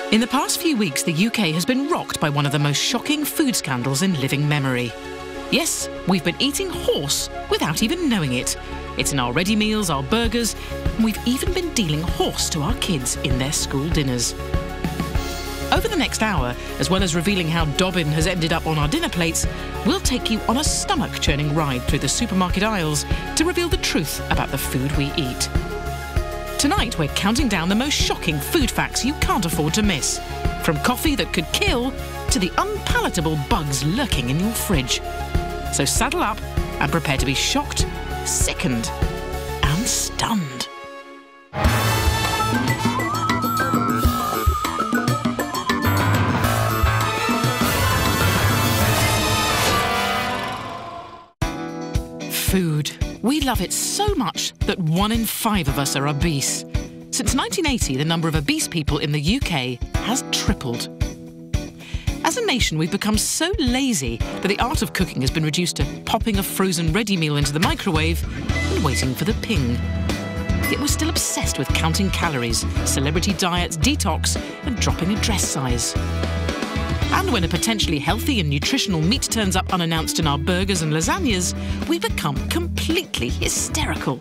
In the past few weeks, the UK has been rocked by one of the most shocking food scandals in living memory. Yes, we've been eating horse without even knowing it. It's in our ready meals, our burgers, and we've even been dealing horse to our kids in their school dinners. Over the next hour, as well as revealing how Dobbin has ended up on our dinner plates, we'll take you on a stomach-churning ride through the supermarket aisles to reveal the truth about the food we eat. Tonight, we're counting down the most shocking food facts you can't afford to miss. From coffee that could kill to the unpalatable bugs lurking in your fridge. So saddle up and prepare to be shocked, sickened and stunned. Food. We love it so much that 1 in 5 of us are obese. Since 1980, the number of obese people in the UK has tripled. As a nation, we've become so lazy that the art of cooking has been reduced to popping a frozen ready meal into the microwave and waiting for the ping. Yet we're still obsessed with counting calories, celebrity diets, detox, and dropping a dress size. And when a potentially healthy and nutritional meat turns up unannounced in our burgers and lasagnas, we become completely hysterical.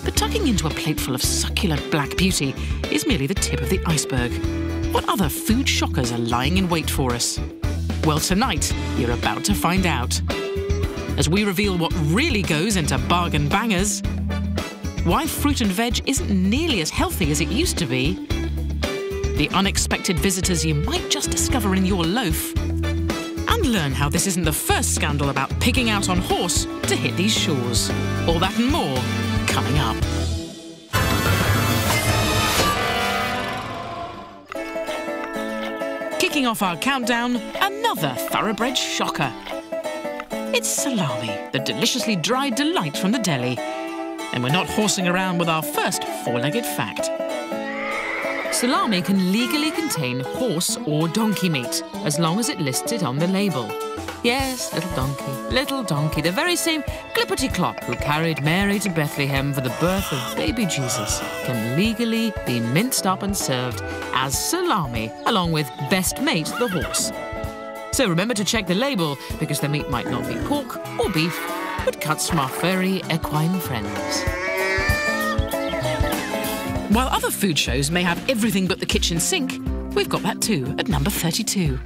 But tucking into a plateful of succulent black beauty is merely the tip of the iceberg. What other food shockers are lying in wait for us? Well, tonight, you're about to find out. As we reveal what really goes into bargain bangers, why fruit and veg isn't nearly as healthy as it used to be, the unexpected visitors you might just discover in your loaf, and learn how this isn't the first scandal about pigging out on horse to hit these shores. All that and more coming up. Kicking off our countdown, another thoroughbred shocker. It's salami, the deliciously dried delight from the deli. And we're not horsing around with our first four-legged fact. Salami can legally contain horse or donkey meat, as long as it lists it on the label. Yes, little donkey, the very same clippity-clop who carried Mary to Bethlehem for the birth of baby Jesus, can legally be minced up and served as salami, along with best mate, the horse. So remember to check the label, because the meat might not be pork or beef, but cuts from our furry equine friends. While other food shows may have everything but the kitchen sink, we've got that too at number 32.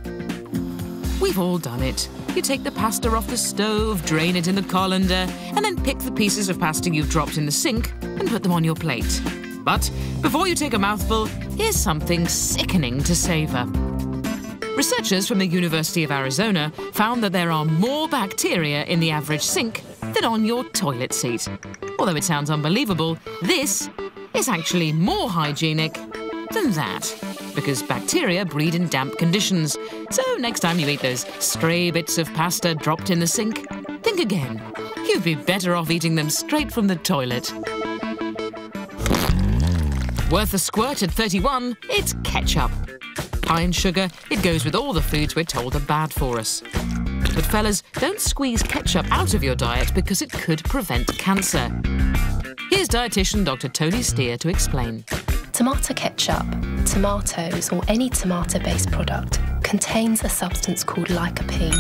We've all done it. You take the pasta off the stove, drain it in the colander, and then pick the pieces of pasta you've dropped in the sink and put them on your plate. But before you take a mouthful, here's something sickening to savour. Researchers from the University of Arizona found that there are more bacteria in the average sink than on your toilet seat. Although it sounds unbelievable, this is actually more hygienic than that, because bacteria breed in damp conditions. So next time you eat those stray bits of pasta dropped in the sink, think again. You'd be better off eating them straight from the toilet. Worth a squirt at 31, it's ketchup. High in sugar, it goes with all the foods we're told are bad for us. But fellas, don't squeeze ketchup out of your diet because it could prevent cancer. Here's dietitian Dr. Tony Steer to explain. Tomato ketchup, tomatoes or any tomato-based product contains a substance called lycopene.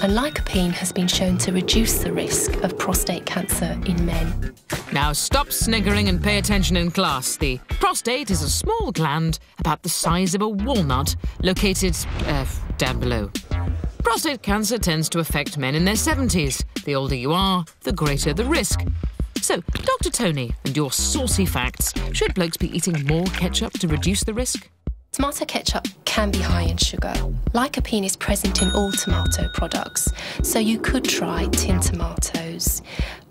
And lycopene has been shown to reduce the risk of prostate cancer in men. Now stop sniggering and pay attention in class. The prostate is a small gland about the size of a walnut located down below. Prostate cancer tends to affect men in their 70s. The older you are, the greater the risk. So, Dr. Tony, and your saucy facts, should blokes be eating more ketchup to reduce the risk? Tomato ketchup can be high in sugar. Lycopene is present in all tomato products, so you could try tinned tomatoes,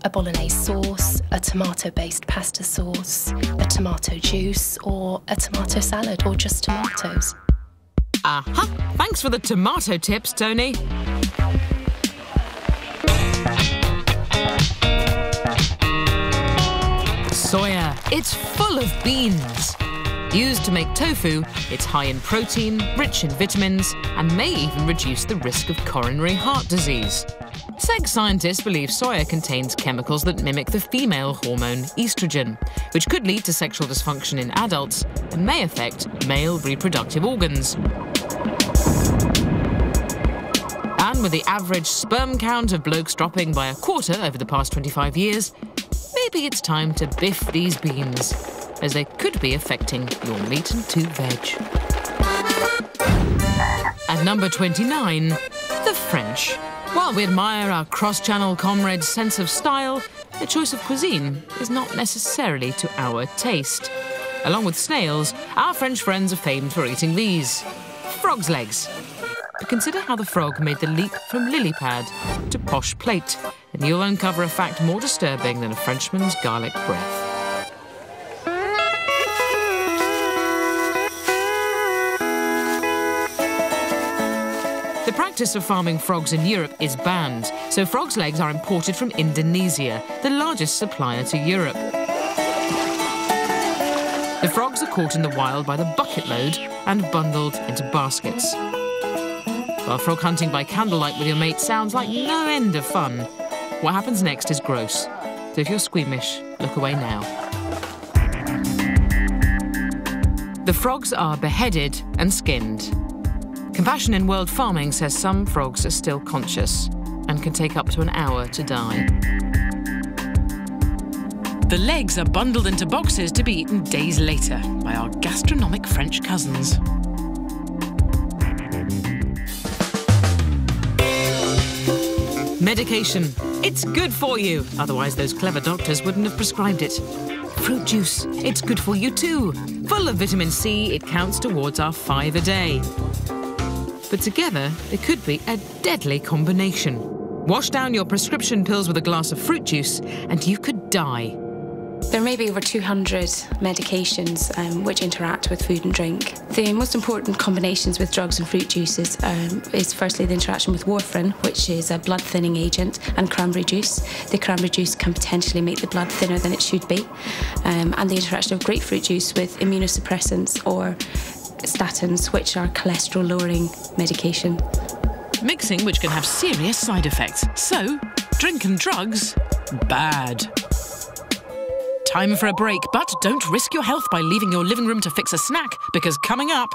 a bolognese sauce, a tomato-based pasta sauce, a tomato juice, or a tomato salad, or just tomatoes. Aha! Thanks for the tomato tips, Tony. Soya. It's full of beans. Used to make tofu, it's high in protein, rich in vitamins, and may even reduce the risk of coronary heart disease. Sex scientists believe soya contains chemicals that mimic the female hormone estrogen, which could lead to sexual dysfunction in adults and may affect male reproductive organs. And with the average sperm count of blokes dropping by a quarter over the past 25 years, maybe it's time to biff these beans, as they could be affecting your meat and two veg. At number 29, the French. While we admire our cross-channel comrades' sense of style, the choice of cuisine is not necessarily to our taste. Along with snails, our French friends are famed for eating these: frog's legs. But consider how the frog made the leap from lily pad to posh plate, and you'll uncover a fact more disturbing than a Frenchman's garlic breath. The practice of farming frogs in Europe is banned, so frog's legs are imported from Indonesia, the largest supplier to Europe. The frogs are caught in the wild by the bucket load and bundled into baskets. While frog hunting by candlelight with your mate sounds like no end of fun, what happens next is gross. So if you're squeamish, look away now. The frogs are beheaded and skinned. Compassion in World Farming says some frogs are still conscious and can take up to an hour to die. The legs are bundled into boxes to be eaten days later by our gastronomic French cousins. Medication. It's good for you. Otherwise, those clever doctors wouldn't have prescribed it. Fruit juice. It's good for you too. Full of vitamin C, it counts towards our 5 a day. But together, they could be a deadly combination. Wash down your prescription pills with a glass of fruit juice, and you could die. There may be over 200 medications which interact with food and drink. The most important combinations with drugs and fruit juices is firstly the interaction with warfarin, which is a blood thinning agent, and cranberry juice. The cranberry juice can potentially make the blood thinner than it should be. And the interaction of grapefruit juice with immunosuppressants or statins, which are cholesterol-lowering medication. Mixing which can have serious side effects. So, drink and drugs, bad. Time for a break, but don't risk your health by leaving your living room to fix a snack, because coming up,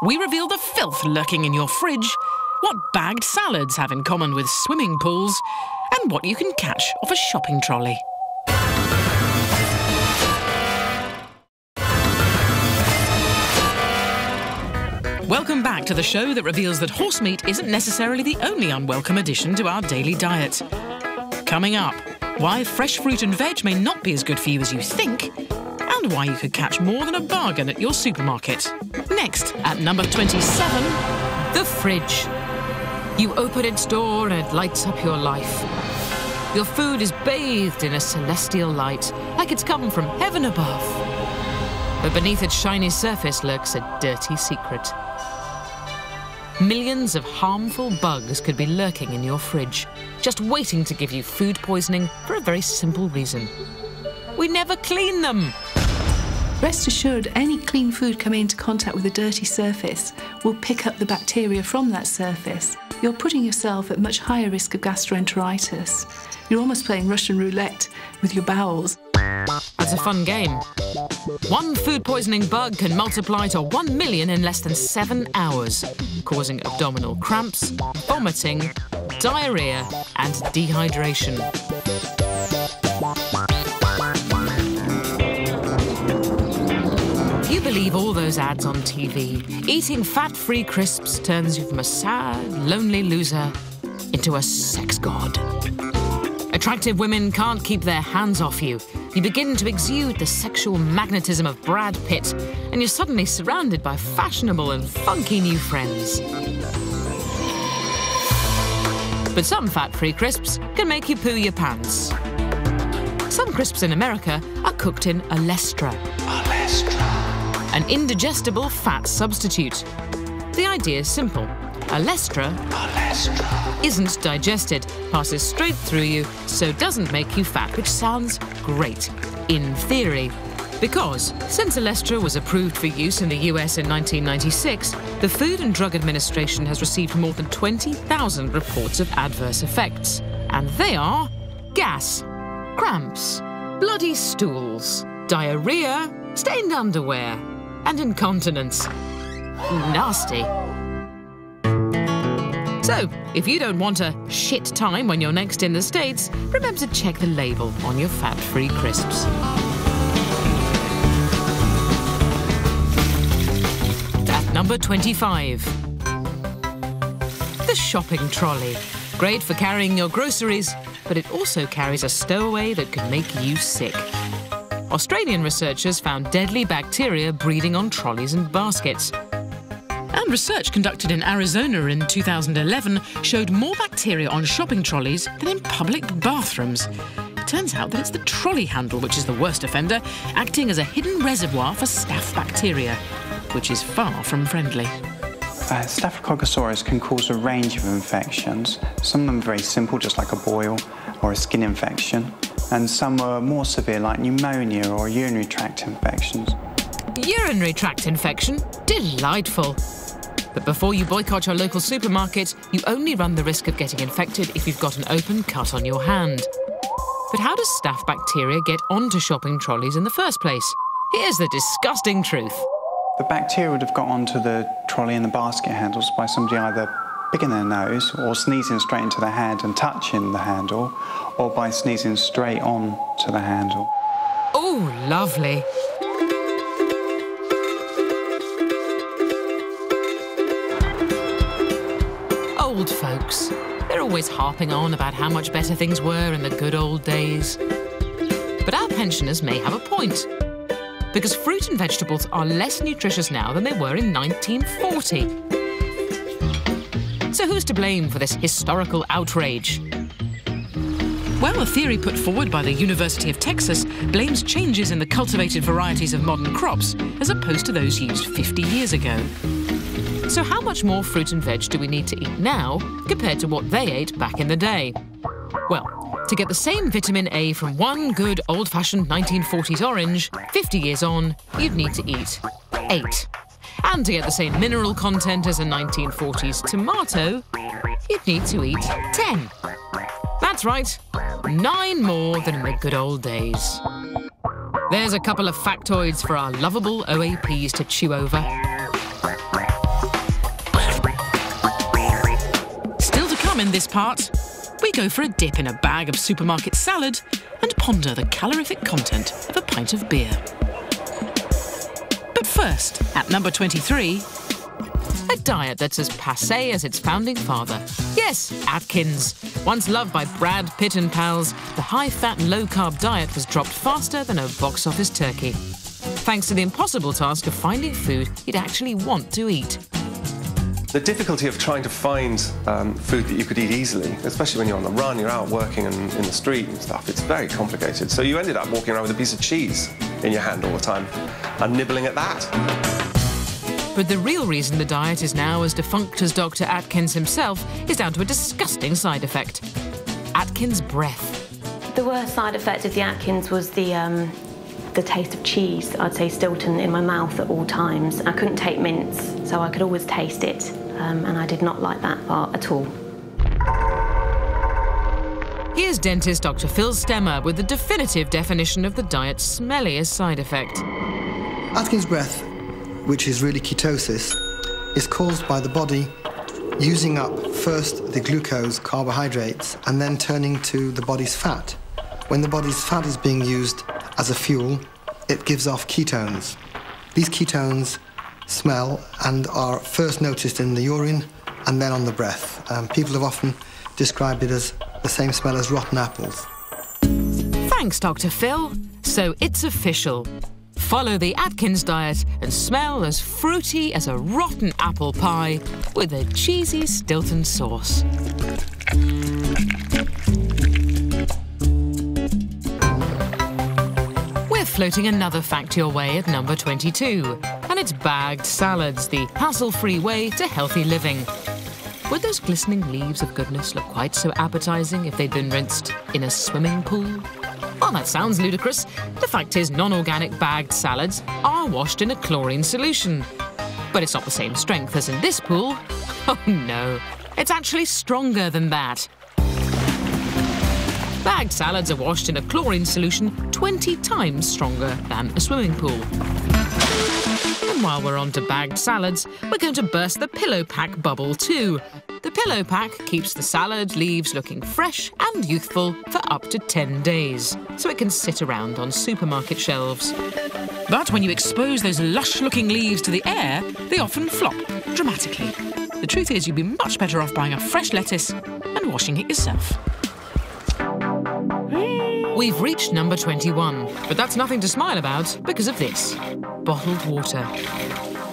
we reveal the filth lurking in your fridge, what bagged salads have in common with swimming pools, and what you can catch off a shopping trolley. Welcome back to the show that reveals that horse meat isn't necessarily the only unwelcome addition to our daily diet. Coming up, why fresh fruit and veg may not be as good for you as you think, and why you could catch more than a bargain at your supermarket. Next, at number 27, the fridge. You open its door and it lights up your life. Your food is bathed in a celestial light, like it's come from heaven above. But beneath its shiny surface lurks a dirty secret. Millions of harmful bugs could be lurking in your fridge, just waiting to give you food poisoning for a very simple reason. We never clean them! Rest assured, any clean food coming into contact with a dirty surface will pick up the bacteria from that surface. You're putting yourself at much higher risk of gastroenteritis. You're almost playing Russian roulette with your bowels. That's a fun game. One food poisoning bug can multiply to 1 million in less than 7 hours, causing abdominal cramps, vomiting, diarrhea, and dehydration. You believe all those ads on TV. Eating fat-free crisps turns you from a sad, lonely loser into a sex god. Attractive women can't keep their hands off you. You begin to exude the sexual magnetism of Brad Pitt, and you're suddenly surrounded by fashionable and funky new friends. But some fat-free crisps can make you poo your pants. Some crisps in America are cooked in olestra, an indigestible fat substitute. The idea is simple. Olestra isn't digested, passes straight through you, so doesn't make you fat, which sounds great, in theory. Because since Olestra was approved for use in the US in 1996, the Food and Drug Administration has received more than 20,000 reports of adverse effects. And they are gas, cramps, bloody stools, diarrhea, stained underwear, and incontinence. Nasty. So, if you don't want a shit time when you're next in the States, remember to check the label on your fat-free crisps. At number 25. The shopping trolley. Great for carrying your groceries, but it also carries a stowaway that can make you sick. Australian researchers found deadly bacteria breeding on trolleys and baskets. And research conducted in Arizona in 2011 showed more bacteria on shopping trolleys than in public bathrooms. It turns out that it's the trolley handle which is the worst offender, acting as a hidden reservoir for staph bacteria, which is far from friendly. Staphylococcus can cause a range of infections. Some of them are very simple, just like a boil or a skin infection, and some are more severe, like pneumonia or urinary tract infections. Urinary tract infection? Delightful. But before you boycott your local supermarket, you only run the risk of getting infected if you've got an open cut on your hand. But how does staph bacteria get onto shopping trolleys in the first place? Here's the disgusting truth. The bacteria would have got onto the trolley and the basket handles by somebody either picking their nose or sneezing straight into the hand and touching the handle, or by sneezing straight on to the handle. Oh, lovely. Old folks. They're always harping on about how much better things were in the good old days. But our pensioners may have a point. Because fruit and vegetables are less nutritious now than they were in 1940. So who's to blame for this historical outrage? Well, a theory put forward by the University of Texas blames changes in the cultivated varieties of modern crops as opposed to those used 50 years ago. So how much more fruit and veg do we need to eat now compared to what they ate back in the day? Well, to get the same vitamin A from one good old-fashioned 1940s orange, 50 years on, you'd need to eat 8. And to get the same mineral content as a 1940s tomato, you'd need to eat 10. That's right, 9 more than in the good old days. There's a couple of factoids for our lovable OAPs to chew over. Still to come in this part, we go for a dip in a bag of supermarket salad and ponder the calorific content of a pint of beer. But first, at number 23, a diet that's as passé as its founding father. Yes, Atkins. Once loved by Brad Pitt and pals, the high-fat, low-carb diet was dropped faster than a box office turkey, thanks to the impossible task of finding food you'd actually want to eat. The difficulty of trying to find food that you could eat easily, especially when you're on the run, you're out working and in the street and stuff, it's very complicated. So you ended up walking around with a piece of cheese in your hand all the time and nibbling at that. But the real reason the diet is now as defunct as Dr. Atkins himself is down to a disgusting side effect. Atkins breath. The worst side effect of the Atkins was the taste of cheese. I'd say Stilton in my mouth at all times. I couldn't take mince, so I could always taste it, and I did not like that part at all. Here's dentist Dr. Phil Stemmer with the definitive definition of the diet's smelliest side effect. Atkins breath, which is really ketosis, is caused by the body using up first the glucose, carbohydrates, and then turning to the body's fat. When the body's fat is being used as a fuel, it gives off ketones. These ketones smell and are first noticed in the urine and then on the breath. People have often described it as the same smell as rotten apples. Thanks, Dr. Phil. So it's official. Follow the Atkins diet and smell as fruity as a rotten apple pie with a cheesy Stilton sauce. We're floating another fact your way at number 22, and it's bagged salads, the hassle-free way to healthy living. Would those glistening leaves of goodness look quite so appetizing if they'd been rinsed in a swimming pool? While that sounds ludicrous, the fact is non-organic bagged salads are washed in a chlorine solution. But it's not the same strength as in this pool. Oh no, it's actually stronger than that. Bagged salads are washed in a chlorine solution 20 times stronger than a swimming pool. And while we're on to bagged salads, we're going to burst the pillow pack bubble too. The pillow pack keeps the salad leaves looking fresh and youthful for up to 10 days, so it can sit around on supermarket shelves. But when you expose those lush-looking leaves to the air, they often flop dramatically. The truth is, you'd be much better off buying a fresh lettuce and washing it yourself. We've reached number 21, but that's nothing to smile about because of this. Bottled water.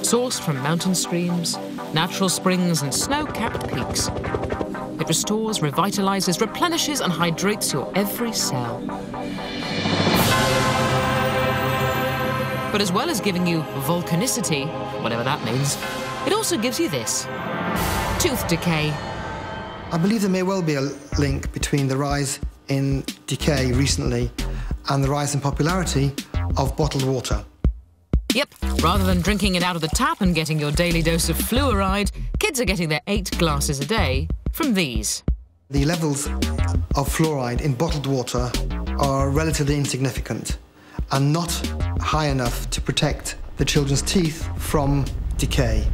Sourced from mountain streams, natural springs and snow-capped peaks. It restores, revitalizes, replenishes and hydrates your every cell. But as well as giving you volcanicity, whatever that means, it also gives you this. Tooth decay. I believe there may well be a link between the rise in decay recently and the rise in popularity of bottled water. Yep, rather than drinking it out of the tap and getting your daily dose of fluoride, kids are getting their 8 glasses a day from these. The levels of fluoride in bottled water are relatively insignificant and not high enough to protect the children's teeth from decay.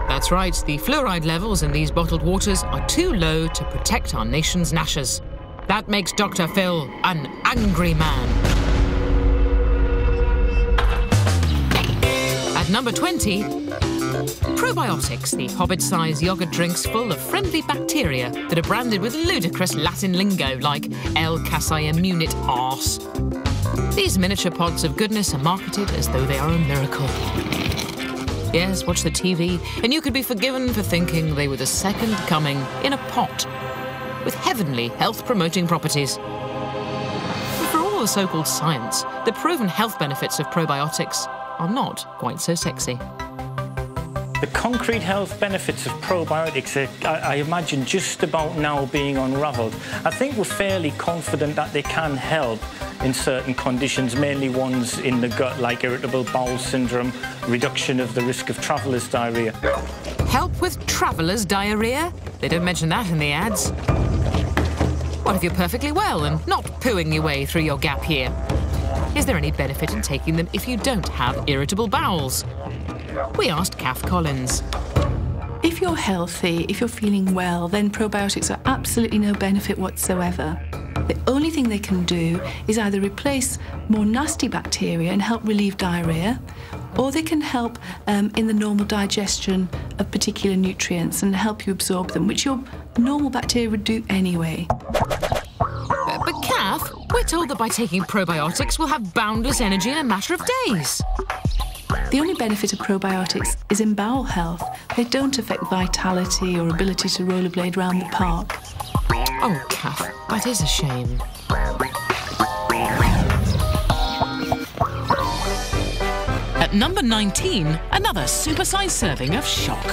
That's right, the fluoride levels in these bottled waters are too low to protect our nation's gnashers. That makes Dr. Phil an angry man. At number 20, probiotics, the hobbit-sized yogurt drinks full of friendly bacteria that are branded with ludicrous Latin lingo like El Casai Immunit Arse. These miniature pods of goodness are marketed as though they are a miracle. Yes, watch the TV, and you could be forgiven for thinking they were the second coming in a pot, with heavenly health-promoting properties. But for all the so-called science, the proven health benefits of probiotics are not quite so sexy. The concrete health benefits of probiotics are, I imagine, just about now being unravelled. I think we're fairly confident that they can help in certain conditions, mainly ones in the gut, like irritable bowel syndrome, reduction of the risk of traveller's diarrhoea. Help with traveller's diarrhoea? They don't mention that in the ads. What if you're perfectly well and not pooing your way through your gap year? Is there any benefit in taking them if you don't have irritable bowels? We asked Kath Collins. If you're healthy, if you're feeling well, then probiotics are absolutely no benefit whatsoever. The only thing they can do is either replace more nasty bacteria and help relieve diarrhoea, or they can help in the normal digestion of particular nutrients and help you absorb them, which your normal bacteria would do anyway. But Kath, we're told that by taking probiotics we'll have boundless energy in a matter of days. The only benefit of probiotics is in bowel health. They don't affect vitality or ability to rollerblade around the park. Oh, Kath, that is a shame. At number 19, another supersized serving of shock.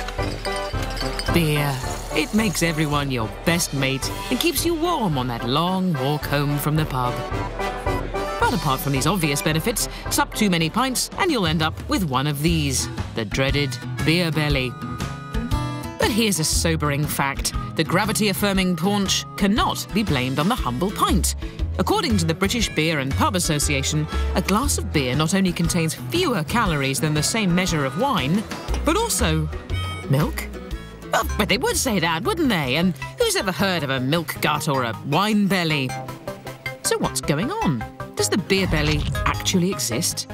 Beer. It makes everyone your best mate and keeps you warm on that long walk home from the pub. But apart from these obvious benefits, sup too many pints and you'll end up with one of these, the dreaded beer belly. But here's a sobering fact. The gravity-affirming paunch cannot be blamed on the humble pint. According to the British Beer and Pub Association, a glass of beer not only contains fewer calories than the same measure of wine, but also milk. Oh, but they would say that, wouldn't they? And who's ever heard of a milk gut or a wine belly? So what's going on? Does the beer belly actually exist?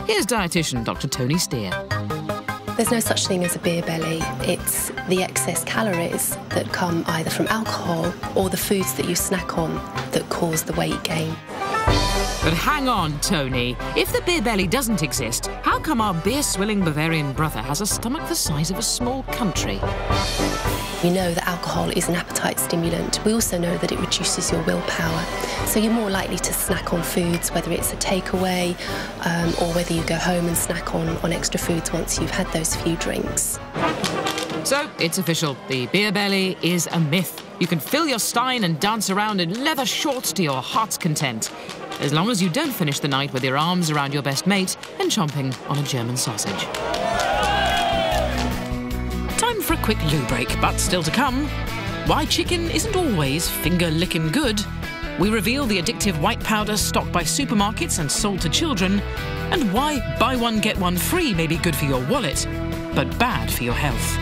Here's dietitian Dr. Tony Steer. There's no such thing as a beer belly. It's the excess calories that come either from alcohol or the foods that you snack on that cause the weight gain. But hang on, Tony. If the beer belly doesn't exist, how come our beer-swilling Bavarian brother has a stomach the size of a small country? We know that alcohol is an appetite stimulant. We also know that it reduces your willpower. So you're more likely to snack on foods, whether it's a takeaway or whether you go home and snack on extra foods once you've had those few drinks. So, it's official. The beer belly is a myth. You can fill your stein and dance around in leather shorts to your heart's content, as long as you don't finish the night with your arms around your best mate and chomping on a German sausage. Time for a quick loo break, but still to come. Why chicken isn't always finger-licking good. We reveal the addictive white powder stocked by supermarkets and sold to children, and why buy one get one free may be good for your wallet, but bad for your health.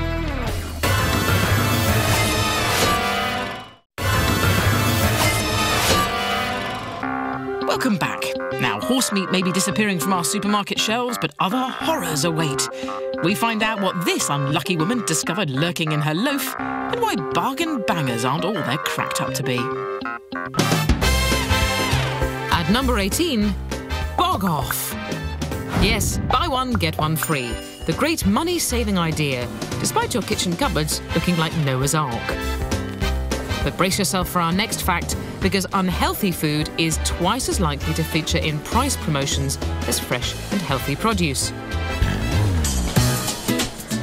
Welcome back. Now, horse meat may be disappearing from our supermarket shelves, but other horrors await. We find out what this unlucky woman discovered lurking in her loaf, and why bargain bangers aren't all they're cracked up to be. At number 18, bog off. Yes, buy one, get one free. The great money-saving idea, despite your kitchen cupboards looking like Noah's Ark. But brace yourself for our next fact, because unhealthy food is twice as likely to feature in price promotions as fresh and healthy produce.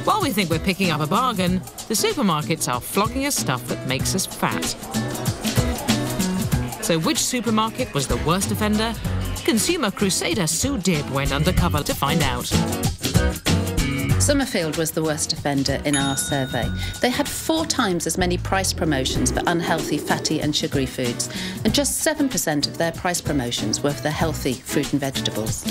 While we think we're picking up a bargain, the supermarkets are flogging us stuff that makes us fat. So which supermarket was the worst offender? Consumer crusader Sue Dibb went undercover to find out. Summerfield was the worst offender in our survey. They had 4 times as many price promotions for unhealthy, fatty and sugary foods, and just 7% of their price promotions were for the healthy fruit and vegetables.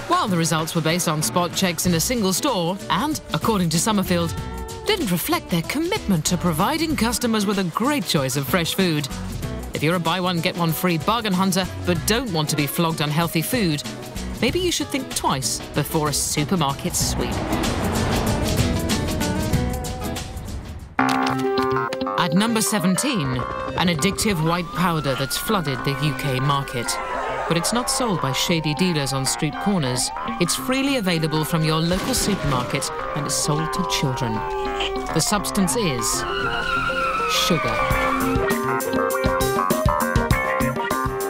While the results were based on spot checks in a single store and, according to Summerfield, didn't reflect their commitment to providing customers with a great choice of fresh food. If you're a buy one, get one free bargain hunter but don't want to be flogged unhealthy food, maybe you should think twice before a supermarket sweep. At number 17, an addictive white powder that's flooded the UK market. But it's not sold by shady dealers on street corners. It's freely available from your local supermarket and is sold to children. The substance is sugar.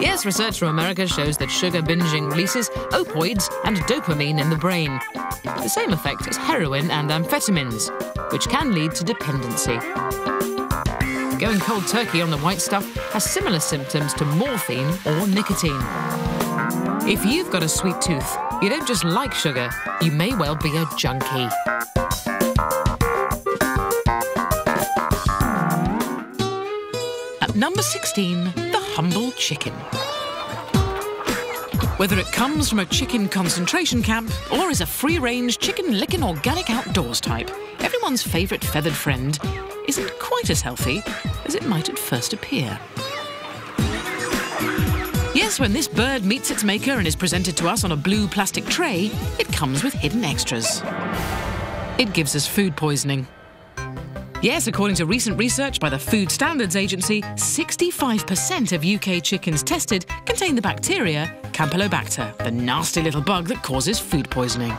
Yes, research from America shows that sugar binging releases opioids and dopamine in the brain. The same effect as heroin and amphetamines, which can lead to dependency. Going cold turkey on the white stuff has similar symptoms to morphine or nicotine. If you've got a sweet tooth, you don't just like sugar, you may well be a junkie. At number 16, the humble chicken. Whether it comes from a chicken concentration camp or is a free-range, chicken-licking organic outdoors type, everyone's favourite feathered friend isn't quite as healthy as it might at first appear. Yes, when this bird meets its maker and is presented to us on a blue plastic tray, it comes with hidden extras. It gives us food poisoning. Yes, according to recent research by the Food Standards Agency, 65% of UK chickens tested contain the bacteria Campylobacter, the nasty little bug that causes food poisoning.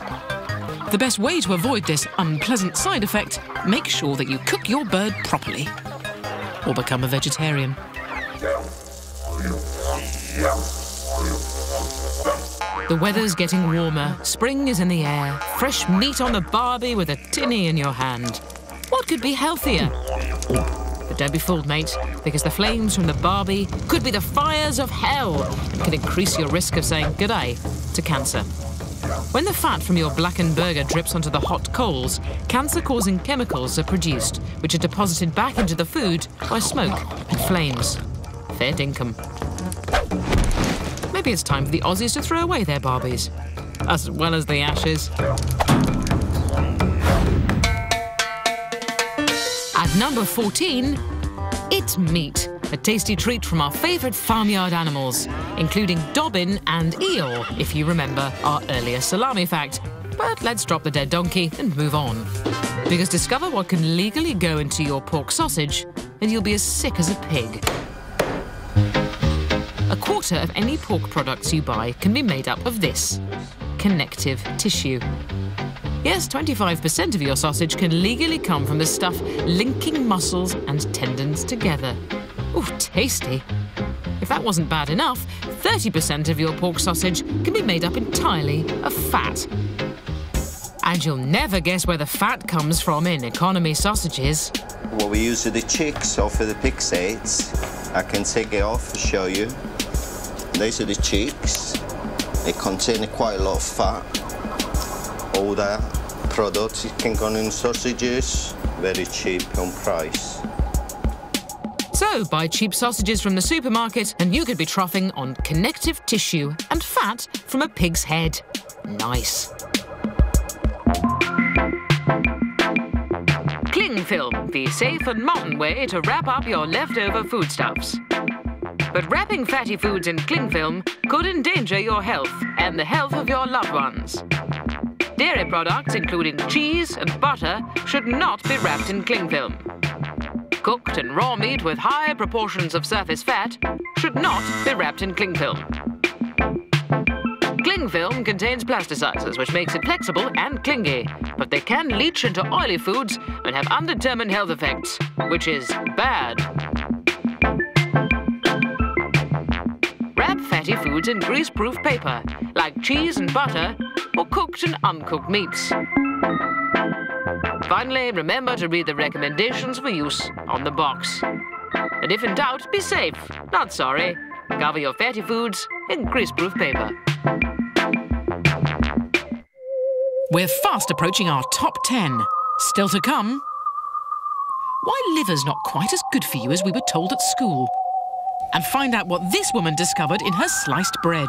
The best way to avoid this unpleasant side effect, make sure that you cook your bird properly. Or become a vegetarian. The weather's getting warmer, spring is in the air, fresh meat on the barbie with a tinny in your hand. What could be healthier? But don't be fooled, mate, because the flames from the barbie could be the fires of hell and can increase your risk of saying g'day to cancer. When the fat from your blackened burger drips onto the hot coals, cancer-causing chemicals are produced, which are deposited back into the food by smoke and flames. Fair dinkum. Maybe it's time for the Aussies to throw away their Barbies, as well as the ashes. At number 14, it's meat, a tasty treat from our favourite farmyard animals, including Dobbin and Eeyore, if you remember our earlier salami fact. But let's drop the dead donkey and move on. Because discover what can legally go into your pork sausage, and you'll be as sick as a pig. A quarter of any pork products you buy can be made up of this: connective tissue. Yes, 25% of your sausage can legally come from the stuff linking muscles and tendons together. Ooh, tasty. If that wasn't bad enough, 30% of your pork sausage can be made up entirely of fat. And you'll never guess where the fat comes from in economy sausages. Well, we use the chicks off of the pig's heads. I can take it off and show you. These are the chicks. They contain quite a lot of fat. All that product can go in sausages, very cheap on price. So buy cheap sausages from the supermarket and you could be troughing on connective tissue and fat from a pig's head. Nice. Cling film, the safe and modern way to wrap up your leftover foodstuffs. But wrapping fatty foods in cling film could endanger your health and the health of your loved ones. Dairy products, including cheese and butter, should not be wrapped in cling film. Cooked and raw meat with high proportions of surface fat should not be wrapped in cling film. Cling film contains plasticizers, which makes it flexible and clingy, but they can leach into oily foods and have undetermined health effects, which is bad. Wrap fatty foods in grease-proof paper, like cheese and butter, or cooked and uncooked meats. Finally, remember to read the recommendations for use on the box. And if in doubt, be safe, not sorry. Cover your fatty foods in greaseproof paper. We're fast approaching our top 10. Still to come. Why liver's not quite as good for you as we were told at school. And find out what this woman discovered in her sliced bread.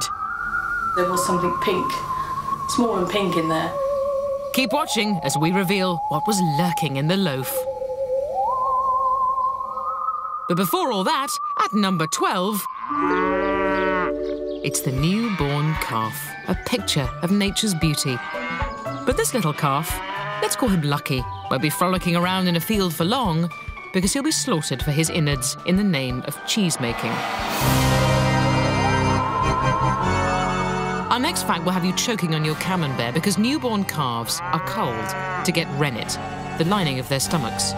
There was something pink, small and pink in there. Keep watching as we reveal what was lurking in the loaf. But before all that, at number 12, it's the newborn calf, a picture of nature's beauty. But this little calf, let's call him Lucky, won't be frolicking around in a field for long because he'll be slaughtered for his innards in the name of cheese making. Our next fact will have you choking on your camembert because newborn calves are culled to get rennet, the lining of their stomachs.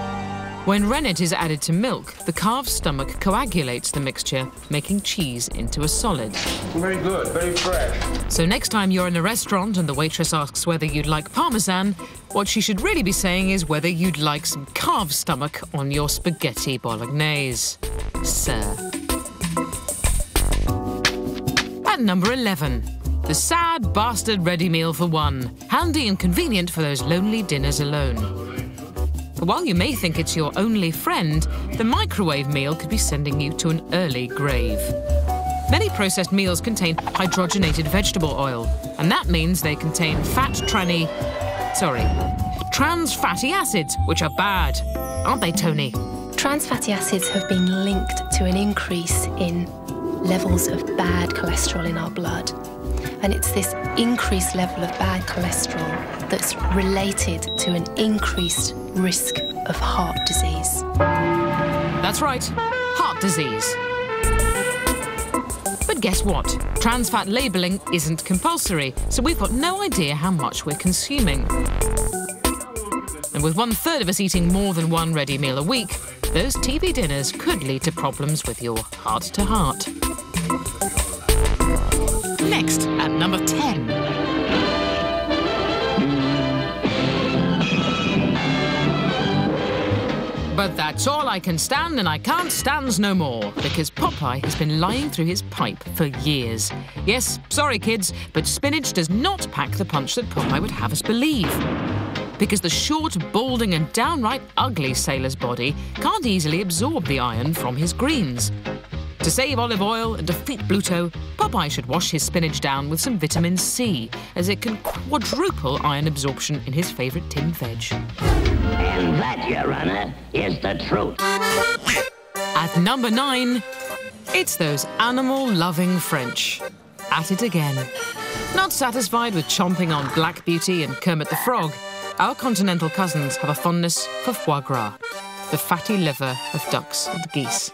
When rennet is added to milk, the calf's stomach coagulates the mixture, making cheese into a solid. Very good, very fresh. So next time you're in a restaurant and the waitress asks whether you'd like parmesan, what she should really be saying is whether you'd like some calf's stomach on your spaghetti bolognese, sir. At number 11, the sad bastard ready meal for one, handy and convenient for those lonely dinners alone. But while you may think it's your only friend, the microwave meal could be sending you to an early grave. Many processed meals contain hydrogenated vegetable oil, and that means they contain trans fatty acids, which are bad. Aren't they, Tony? Trans fatty acids have been linked to an increase in levels of bad cholesterol in our blood. And it's this increased level of bad cholesterol that's related to an increased risk of heart disease. That's right, heart disease. But guess what? Trans fat labelling isn't compulsory, so we've got no idea how much we're consuming. And with 1/3 of us eating more than one ready meal a week, those TV dinners could lead to problems with your heart-to-heart. Next, at number 10. But that's all I can stand, and I can't stands no more, because Popeye has been lying through his pipe for years. Yes, sorry kids, but spinach does not pack the punch that Popeye would have us believe. Because the short, balding and downright ugly sailor's body can't easily absorb the iron from his greens. To save olive oil and defeat Bluto, Popeye should wash his spinach down with some vitamin C, as it can quadruple iron absorption in his favourite tinned veg. And that, Your Honour, is the truth. At number 9, it's those animal-loving French. At it again. Not satisfied with chomping on Black Beauty and Kermit the Frog, our continental cousins have a fondness for foie gras, the fatty liver of ducks and geese.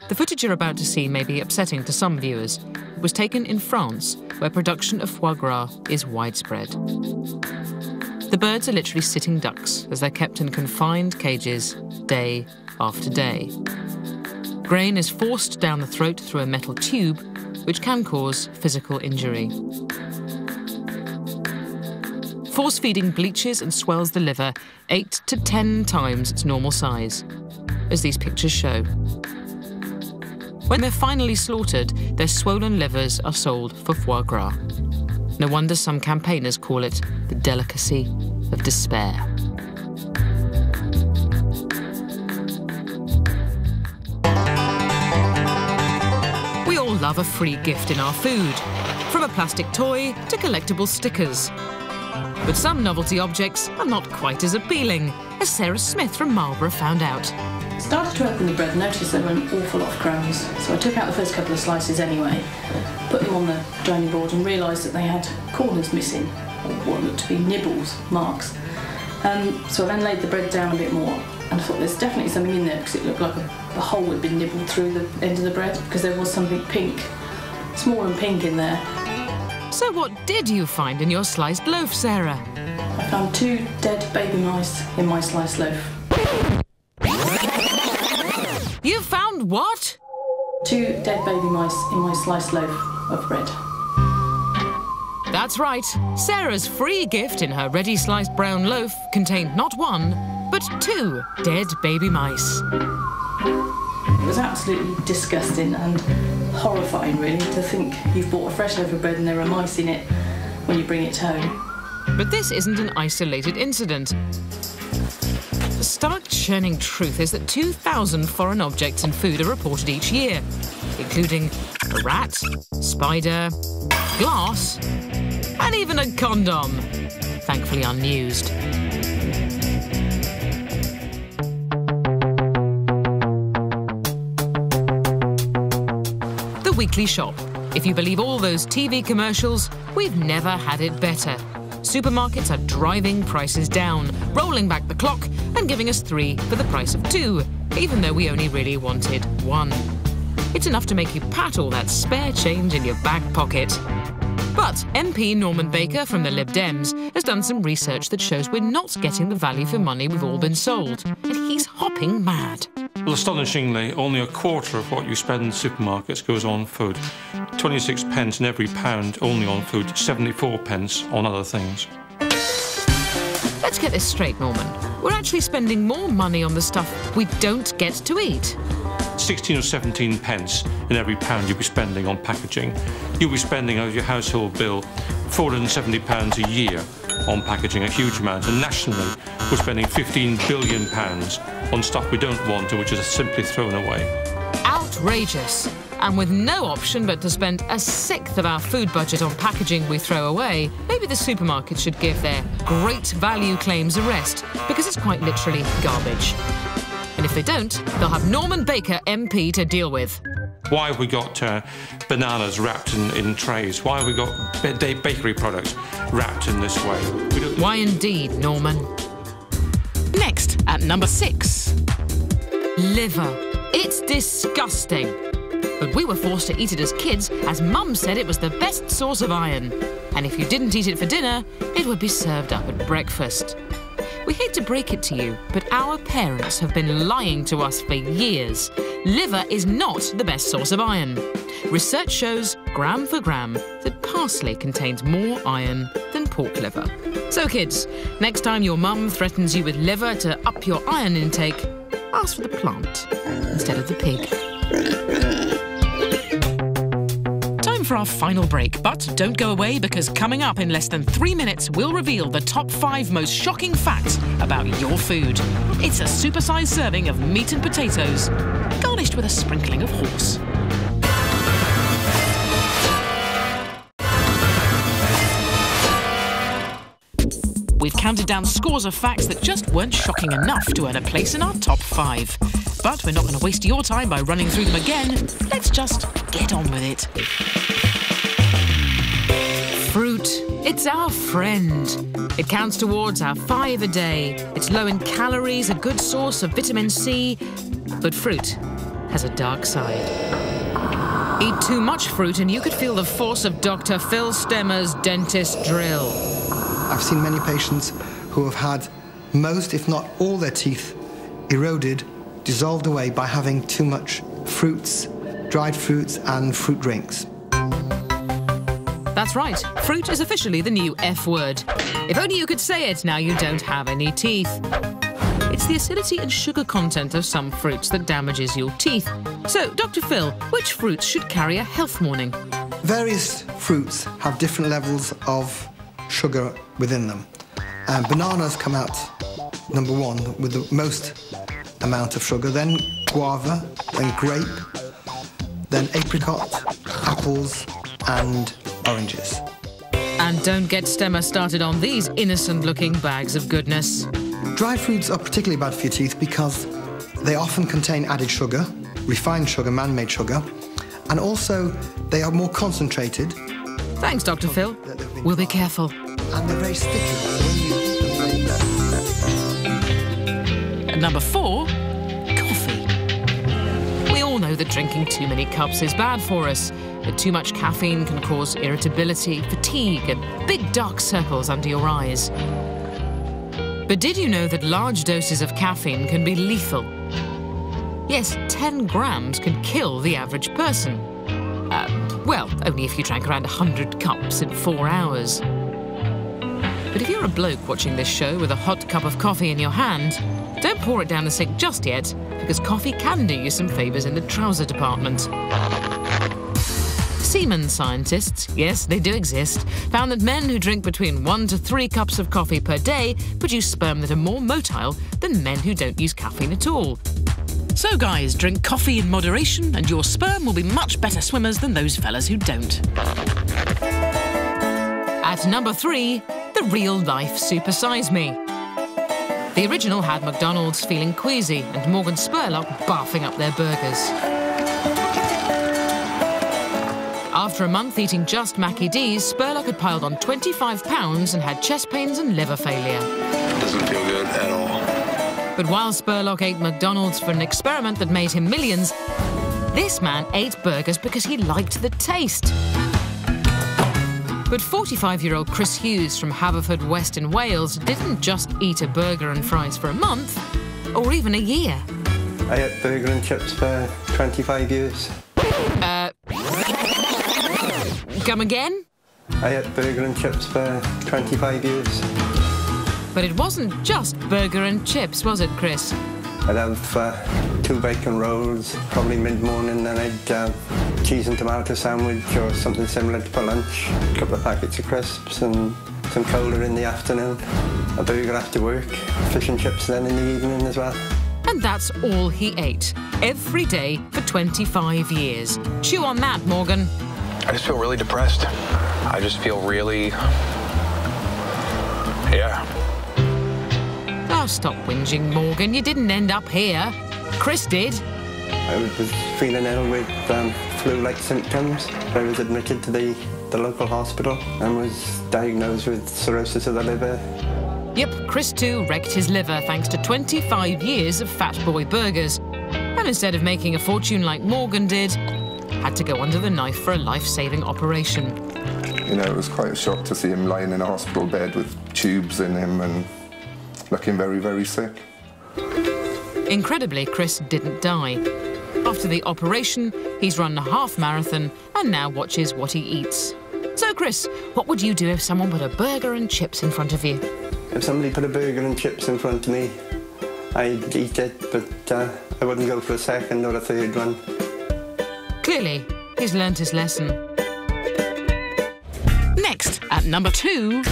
The footage you're about to see may be upsetting to some viewers. It was taken in France, where production of foie gras is widespread. The birds are literally sitting ducks as they're kept in confined cages day after day. Grain is forced down the throat through a metal tube, which can cause physical injury. Force-feeding bleaches and swells the liver 8 to 10 times its normal size, as these pictures show. When they're finally slaughtered, their swollen livers are sold for foie gras. No wonder some campaigners call it the delicacy of despair. We all love a free gift in our food, from a plastic toy to collectible stickers. But some novelty objects are not quite as appealing, as Sarah Smith from Marlborough found out. Started to open the bread and noticed there were an awful lot of crumbs, so I took out the first couple of slices anyway, put them on the draining board and realised that they had corners missing, or what looked to be nibbles, marks. So I then laid the bread down a bit more and I thought there's definitely something in there because it looked like a hole had been nibbled through the end of the bread because there was something pink, small and pink in there. So what did you find in your sliced loaf, Sarah? I found 2 dead baby mice in my sliced loaf. You found what? 2 dead baby mice in my sliced loaf of bread. That's right. Sarah's free gift in her ready sliced brown loaf contained not 1, but 2 dead baby mice. It was absolutely disgusting and horrifying, really, to think you've bought a fresh loaf of bread and there are mice in it when you bring it home. But this isn't an isolated incident. The stomach-churning truth is that 2,000 foreign objects in food are reported each year, including a rat, spider, glass, and even a condom, thankfully unused. The Weekly Shop. If you believe all those TV commercials, we've never had it better. Supermarkets are driving prices down, rolling back the clock and giving us 3 for the price of 2, even though we only really wanted 1. It's enough to make you pat all that spare change in your back pocket. But MP Norman Baker from the Lib Dems has done some research that shows we're not getting the value for money we've all been sold, and he's hopping mad. Well, astonishingly, only a quarter of what you spend in supermarkets goes on food. 26 pence in every pound only on food, 74 pence on other things. Let's get this straight, Norman. We're actually spending more money on the stuff we don't get to eat. 16 or 17 pence in every pound you'll be spending on packaging. You'll be spending out of your household bill £470 a year on packaging, a huge amount. And nationally, we're spending £15 billion on stuff we don't want and which is simply thrown away. Outrageous. And with no option but to spend 1/6 of our food budget on packaging we throw away, maybe the supermarkets should give their great value claims a rest, because it's quite literally garbage. And if they don't, they'll have Norman Baker MP to deal with. Why have we got bananas wrapped in trays? Why have we got bakery products wrapped in this way? Why indeed, Norman? Next, at number 6. Liver. It's disgusting. But we were forced to eat it as kids, as Mum said it was the best source of iron. And if you didn't eat it for dinner, it would be served up at breakfast. We hate to break it to you, but our parents have been lying to us for years. Liver is not the best source of iron. Research shows, gram for gram, that parsley contains more iron than pork liver. So kids, next time your mum threatens you with liver to up your iron intake, ask for the plant instead of the pig. For our final break, but don't go away, because coming up in less than 3 minutes we'll reveal the top 5 most shocking facts about your food. It's a supersized serving of meat and potatoes, garnished with a sprinkling of horse. We've counted down scores of facts that just weren't shocking enough to earn a place in our top 5. But we're not going to waste your time by running through them again. Let's just get on with it. Fruit. It's our friend. It counts towards our 5 a day. It's low in calories, a good source of vitamin C. But fruit has a dark side. Eat too much fruit and you could feel the force of Dr. Phil Stemmer's dentist drill. I've seen many patients who have had most, if not all, their teeth eroded, dissolved away by having too much fruits, dried fruits and fruit drinks. That's right, fruit is officially the new F word. If only you could say it, now you don't have any teeth. It's the acidity and sugar content of some fruits that damages your teeth. So, Dr. Phil, which fruits should carry a health warning? Various fruits have different levels of sugar within them. Bananas come out number 1 with the most amount of sugar, then guava, then grape, then apricot, apples and oranges. And don't get Stemmer started on these innocent-looking bags of goodness. Dry fruits are particularly bad for your teeth because they often contain added sugar, refined sugar, man-made sugar, and also they are more concentrated. Thanks, Dr. Phil. We'll be careful. And they're very sticky. So when you eat them, At number 4, coffee. We all know that drinking too many cups is bad for us, that too much caffeine can cause irritability, fatigue, and big dark circles under your eyes. But did you know that large doses of caffeine can be lethal? Yes, 10 grams can kill the average person. Well, only if you drank around 100 cups in 4 hours. But if you're a bloke watching this show with a hot cup of coffee in your hand, don't pour it down the sink just yet, because coffee can do you some favours in the trouser department. Semen scientists, yes, they do exist, found that men who drink between 1 to 3 cups of coffee per day produce sperm that are more motile than men who don't use caffeine at all. So guys, drink coffee in moderation and your sperm will be much better swimmers than those fellas who don't. At number 3, the real-life Super Size Me. The original had McDonald's feeling queasy and Morgan Spurlock barfing up their burgers. After a month eating just Mackie D's, Spurlock had piled on 25 pounds and had chest pains and liver failure. Doesn't feel good at all. But while Spurlock ate McDonald's for an experiment that made him millions, this man ate burgers because he liked the taste. But 45-year-old Chris Hughes from Haverfordwest in Wales didn't just eat a burger and fries for a month, or even a year. I ate burger and chips for 25 years. Come again? I ate burger and chips for 25 years. But it wasn't just burger and chips, was it, Chris? I'd have 2 bacon rolls, probably mid-morning, then I'd cheese and tomato sandwich or something similar for lunch, a couple of packets of crisps and some cola in the afternoon, a burger after work, fish and chips then in the evening as well. And that's all he ate, every day for 25 years. Chew on that, Morgan. I just feel really depressed. I just feel really... yeah. Oh, stop whinging, Morgan. You didn't end up here. Chris did. I was feeling ill with flu-like symptoms. I was admitted to the local hospital and was diagnosed with cirrhosis of the liver. Yep, Chris too wrecked his liver thanks to 25 years of Fat Boy burgers. And instead of making a fortune like Morgan did, had to go under the knife for a life-saving operation. You know, it was quite a shock to see him lying in a hospital bed with tubes in him and looking very, very sick. Incredibly, Chris didn't die. After the operation, he's run a half marathon and now watches what he eats. So, Chris, what would you do if someone put a burger and chips in front of you? If somebody put a burger and chips in front of me, I'd eat it, but I wouldn't go for a second or a third one. Clearly, he's learnt his lesson. Next, at number 2,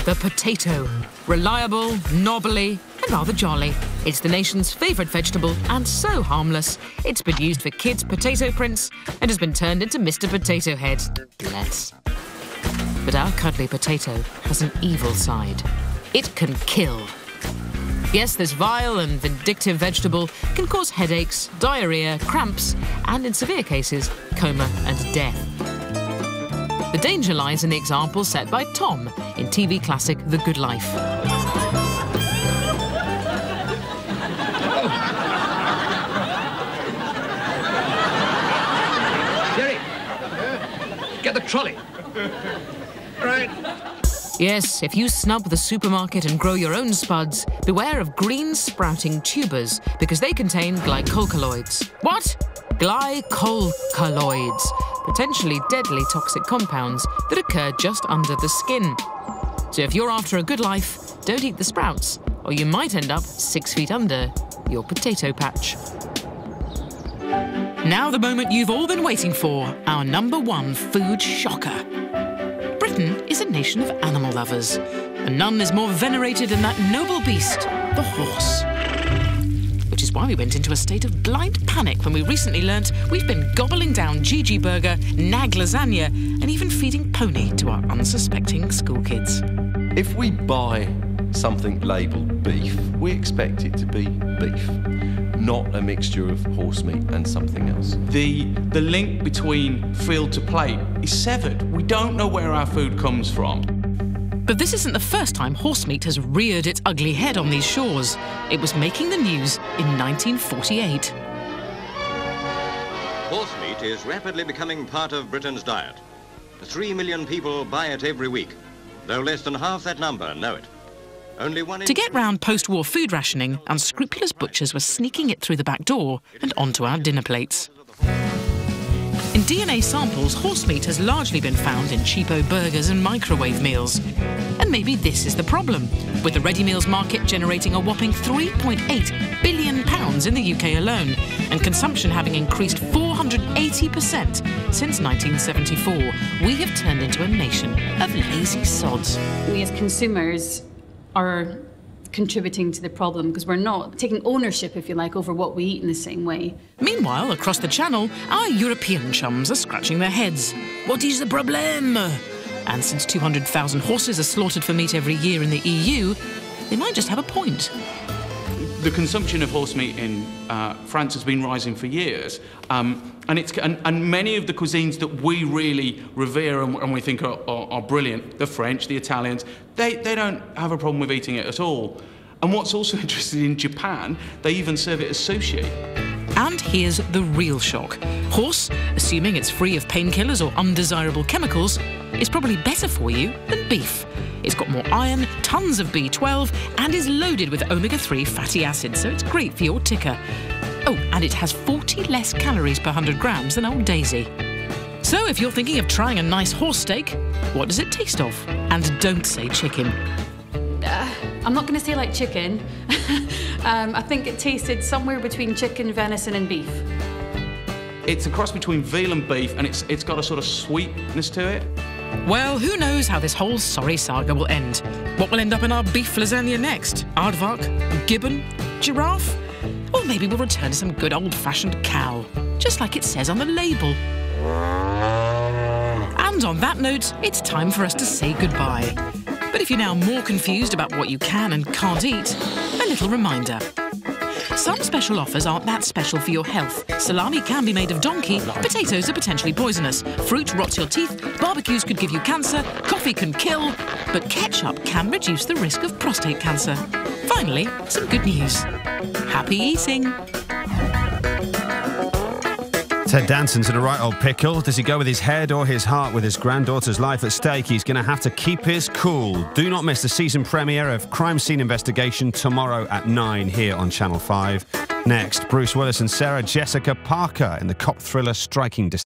the potato. Reliable, knobbly, and rather jolly. It's the nation's favourite vegetable and so harmless. It's been used for kids' potato prints and has been turned into Mr. Potato Head. Bless. But our cuddly potato has an evil side. It can kill. Yes, this vile and vindictive vegetable can cause headaches, diarrhoea, cramps, and in severe cases, coma and death. The danger lies in the example set by Tom in TV classic The Good Life. Jerry, get the trolley. Right. Yes, if you snub the supermarket and grow your own spuds, beware of green sprouting tubers because they contain glycolkaloids. What? Glycolkaloids. potentially deadly toxic compounds that occur just under the skin. So if you're after a good life, don't eat the sprouts, or you might end up 6 feet under your potato patch. Now the moment you've all been waiting for, our #1 food shocker. Britain is a nation of animal lovers, and none is more venerated than that noble beast, the horse. Which is why we went into a state of blind panic when we recently learnt we've been gobbling down Gigi burger, nag lasagna, and even feeding pony to our unsuspecting school kids. If we buy something labelled beef, we expect it to be beef, not a mixture of horse meat and something else. The link between field to plate is severed. We don't know where our food comes from. But this isn't the first time horse meat has reared its ugly head on these shores. It was making the news in 1948. Horse meat is rapidly becoming part of Britain's diet. 3 million people buy it every week, though less than half that number know it. Only one in... To get round post-war food rationing, unscrupulous butchers were sneaking it through the back door and onto our dinner plates. In DNA samples, horse meat has largely been found in cheapo burgers and microwave meals. And maybe this is the problem, with the ready meals market generating a whopping £3.8 billion in the UK alone, and consumption having increased 480% since 1974. We have turned into a nation of lazy sods. We as consumers are contributing to the problem because we're not taking ownership, if you like, over what we eat in the same way. Meanwhile, across the channel, our European chums are scratching their heads. What is the problem? And since 200,000 horses are slaughtered for meat every year in the EU, they might just have a point. The consumption of horse meat in France has been rising for years, and many of the cuisines that we really revere and we think are brilliant, the French, the Italians, they don't have a problem with eating it at all. And what's also interesting, in Japan, they even serve it as sushi. And here's the real shock. Horse, assuming it's free of painkillers or undesirable chemicals, is probably better for you than beef. It's got more iron, tons of B12, and is loaded with omega-3 fatty acids, so it's great for your ticker. Oh, and it has 40 less calories per 100 grams than Old Daisy. So if you're thinking of trying a nice horse steak, what does it taste of? And don't say chicken. I'm not going to say like chicken. I think it tasted somewhere between chicken, venison and beef. It's a cross between veal and beef, and it's got a sort of sweetness to it. Well, who knows how this whole sorry saga will end? What will end up in our beef lasagna next? Aardvark? Gibbon? Giraffe? Or maybe we'll return to some good old-fashioned cow, just like it says on the label. And on that note, it's time for us to say goodbye. But if you're now more confused about what you can and can't eat, a little reminder. Some special offers aren't that special for your health. Salami can be made of donkey, potatoes are potentially poisonous, fruit rots your teeth, barbecues could give you cancer, coffee can kill, but ketchup can reduce the risk of prostate cancer. Finally, some good news. Happy eating! Ted Danson's in a right old pickle. Does he go with his head or his heart? With his granddaughter's life at stake, he's going to have to keep his cool. Do not miss the season premiere of Crime Scene Investigation tomorrow at 9 here on Channel 5. Next, Bruce Willis and Sarah Jessica Parker in the cop thriller Striking Distance.